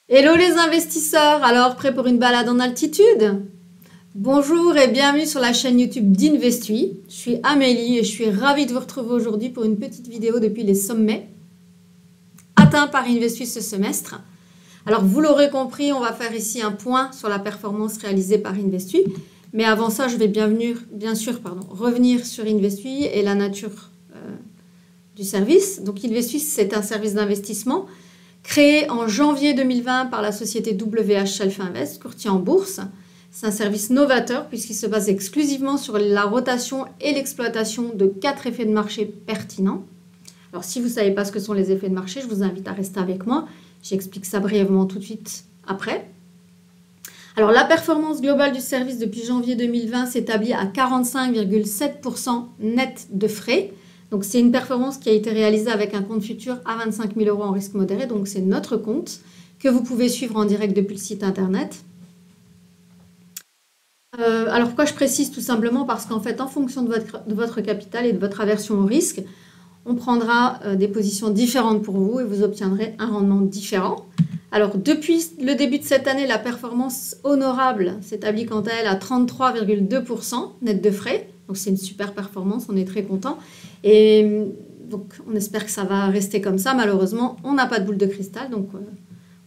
Hello les investisseurs, alors prêts pour une balade en altitude? Bonjour et bienvenue sur la chaîne YouTube d'Investui. Je suis Amélie et je suis ravie de vous retrouver aujourd'hui pour une petite vidéo depuis les sommets atteints par Investui ce semestre. Alors vous l'aurez compris, on va faire ici un point sur la performance réalisée par Investui. Mais avant ça, je vais bien sûr revenir sur Investui et la nature du service. Donc Investui, c'est un service d'investissement créé en janvier 2020 par la société WH Shelf Invest, courtier en bourse. C'est un service novateur puisqu'il se base exclusivement sur la rotation et l'exploitation de 4 effets de marché pertinents. Alors si vous ne savez pas ce que sont les effets de marché, je vous invite à rester avec moi. J'explique ça brièvement tout de suite après. Alors la performance globale du service depuis janvier 2020 s'établit à 45,7% net de frais. Donc c'est une performance qui a été réalisée avec un compte futur à 25 000 € en risque modéré. Donc c'est notre compte que vous pouvez suivre en direct depuis le site internet. Alors pourquoi je précise? Tout simplement parce qu'en fait, en fonction de votre capital et de votre aversion au risque, on prendra des positions différentes pour vous et vous obtiendrez un rendement différent. Alors depuis le début de cette année, la performance honorable s'établit quant à elle à 33,2% net de frais. Donc c'est une super performance, on est très content. Et donc on espère que ça va rester comme ça. Malheureusement, on n'a pas de boule de cristal, donc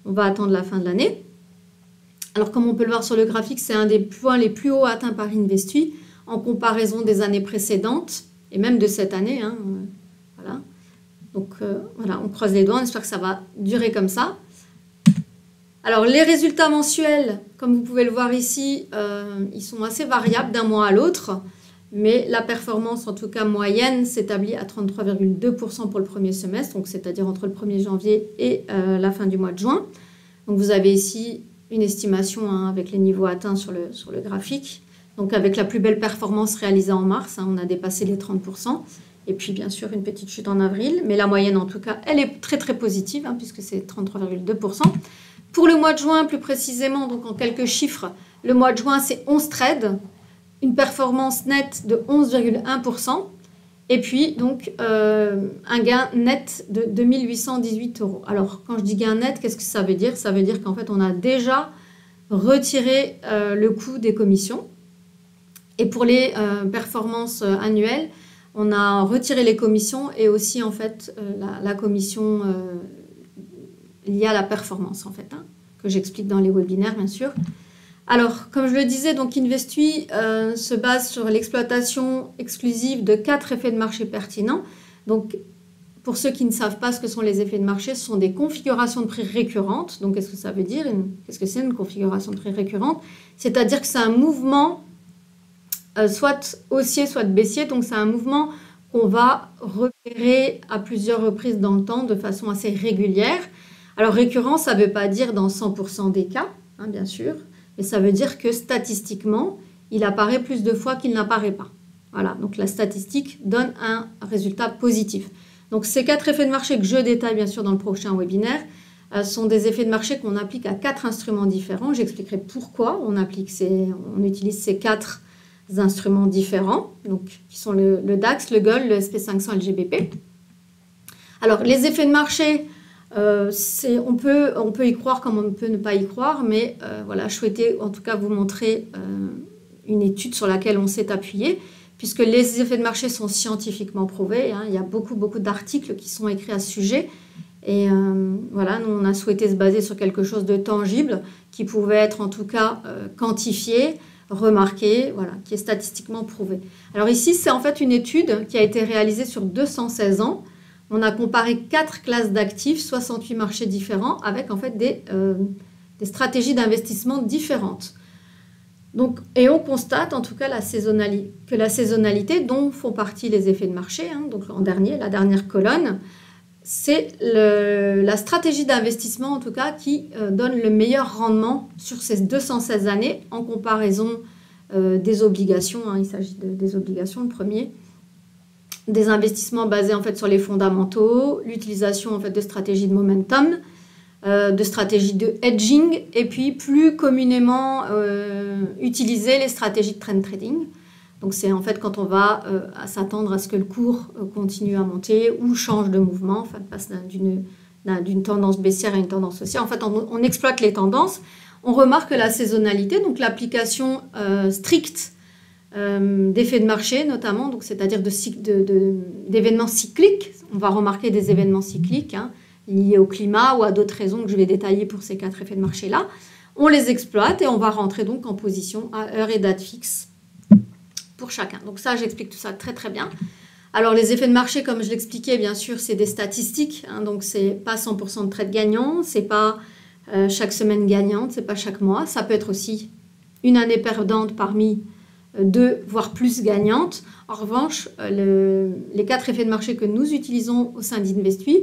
on va attendre la fin de l'année. Alors comme on peut le voir sur le graphique, c'est un des points les plus hauts atteints par Investui en comparaison des années précédentes et même de cette année. Voilà. Donc voilà, on croise les doigts, on espère que ça va durer comme ça. Alors les résultats mensuels, comme vous pouvez le voir ici, ils sont assez variables d'un mois à l'autre. Mais la performance, en tout cas moyenne, s'établit à 33,2% pour le premier semestre, donc c'est-à-dire entre le 1er janvier et la fin du mois de juin. Donc vous avez ici une estimation avec les niveaux atteints sur le graphique. Donc avec la plus belle performance réalisée en mars, on a dépassé les 30%. Et puis bien sûr une petite chute en avril, mais la moyenne en tout cas, elle est très très positive, puisque c'est 33,2%. Pour le mois de juin, plus précisément, donc en quelques chiffres, le mois de juin c'est 11 trades, une performance nette de 11,1%, et puis donc un gain net de 2 818 €. Alors quand je dis gain net, qu'est-ce que ça veut dire? Ça veut dire qu'en fait on a déjà retiré le coût des commissions. Et pour les performances annuelles, on a retiré les commissions et aussi en fait la commission liée à la performance en fait, que j'explique dans les webinaires bien sûr. Alors, comme je le disais, donc Investui se base sur l'exploitation exclusive de 4 effets de marché pertinents. Donc, pour ceux qui ne savent pas ce que sont les effets de marché, ce sont des configurations de prix récurrentes. Donc, qu'est-ce que ça veut dire? Qu'est-ce que c'est une configuration de prix récurrente? C'est-à-dire que c'est un mouvement soit haussier, soit baissier. Donc, c'est un mouvement qu'on va repérer à plusieurs reprises dans le temps de façon assez régulière. Alors, récurrent, ça ne veut pas dire dans 100% des cas, bien sûr. Et ça veut dire que statistiquement, il apparaît plus de fois qu'il n'apparaît pas. Voilà, donc la statistique donne un résultat positif. Donc ces 4 effets de marché que je détaille bien sûr dans le prochain webinaire sont des effets de marché qu'on applique à 4 instruments différents. J'expliquerai pourquoi on utilise ces 4 instruments différents, donc, qui sont le DAX, le Gold, le SP500 et le GBP. Alors les effets de marché, on peut y croire comme on peut ne pas y croire, mais voilà, je souhaitais en tout cas vous montrer une étude sur laquelle on s'est appuyé, puisque les effets de marché sont scientifiquement prouvés. Il y a beaucoup d'articles qui sont écrits à ce sujet. Et voilà, nous on a souhaité se baser sur quelque chose de tangible qui pouvait être en tout cas quantifié, remarqué, voilà, qui est statistiquement prouvé. Alors ici, c'est en fait une étude qui a été réalisée sur 216 ans. On a comparé 4 classes d'actifs, 68 marchés différents, avec en fait des stratégies d'investissement différentes. Donc, et on constate en tout cas que la saisonnalité dont font partie les effets de marché, donc la dernière colonne, c'est la stratégie d'investissement en tout cas qui donne le meilleur rendement sur ces 216 années en comparaison des obligations. Il s'agit des obligations, le premier. Des investissements basés en fait sur les fondamentaux, l'utilisation en fait de stratégies de momentum, de stratégies de hedging et puis plus communément utiliser les stratégies de trend trading. Donc c'est en fait quand on va s'attendre à ce que le cours continue à monter ou change de mouvement, enfin passe d'une tendance baissière à une tendance haussière. En fait, on exploite les tendances. On remarque la saisonnalité, donc l'application stricte d'effets de marché notamment, donc c'est-à-dire d'événements cycliques. On va remarquer des événements cycliques liés au climat ou à d'autres raisons que je vais détailler pour ces 4 effets de marché-là. On les exploite et on va rentrer donc en position à heure et date fixe pour chacun. Donc ça, j'explique tout ça très très bien. Alors les effets de marché, comme je l'expliquais, bien sûr, c'est des statistiques. Donc c'est pas 100% de trades gagnants, c'est pas chaque semaine gagnante, c'est pas chaque mois. Ça peut être aussi une année perdante parmi 2, voire plus gagnantes. En revanche, les 4 effets de marché que nous utilisons au sein d'Investui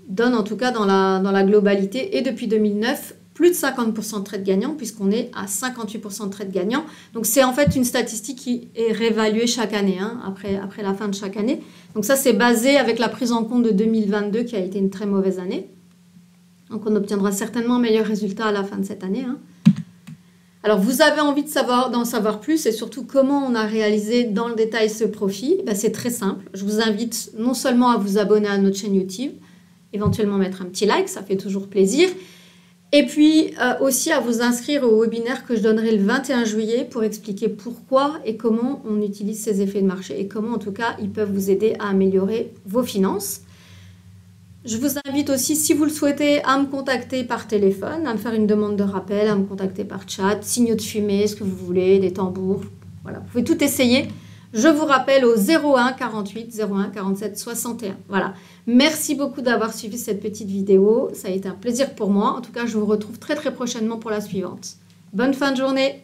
donnent en tout cas dans la globalité et depuis 2009 plus de 50% de trades gagnants puisqu'on est à 58% de trades gagnants. Donc c'est en fait une statistique qui est réévaluée chaque année, après la fin de chaque année. Donc ça c'est basé avec la prise en compte de 2022 qui a été une très mauvaise année. Donc on obtiendra certainement un meilleur résultat à la fin de cette année. Alors vous avez envie d'en savoir plus et surtout comment on a réalisé dans le détail ce profit. C'est très simple. Je vous invite non seulement à vous abonner à notre chaîne YouTube, éventuellement mettre un petit like, ça fait toujours plaisir. Et puis aussi à vous inscrire au webinaire que je donnerai le 21 juillet pour expliquer pourquoi et comment on utilise ces effets de marché et comment en tout cas ils peuvent vous aider à améliorer vos finances. Je vous invite aussi, si vous le souhaitez, à me contacter par téléphone, à me faire une demande de rappel, à me contacter par chat, signaux de fumée, ce que vous voulez, des tambours. Voilà, vous pouvez tout essayer. Je vous rappelle au 01 48 01 47 61. Voilà. Merci beaucoup d'avoir suivi cette petite vidéo. Ça a été un plaisir pour moi. En tout cas, je vous retrouve très très prochainement pour la suivante. Bonne fin de journée!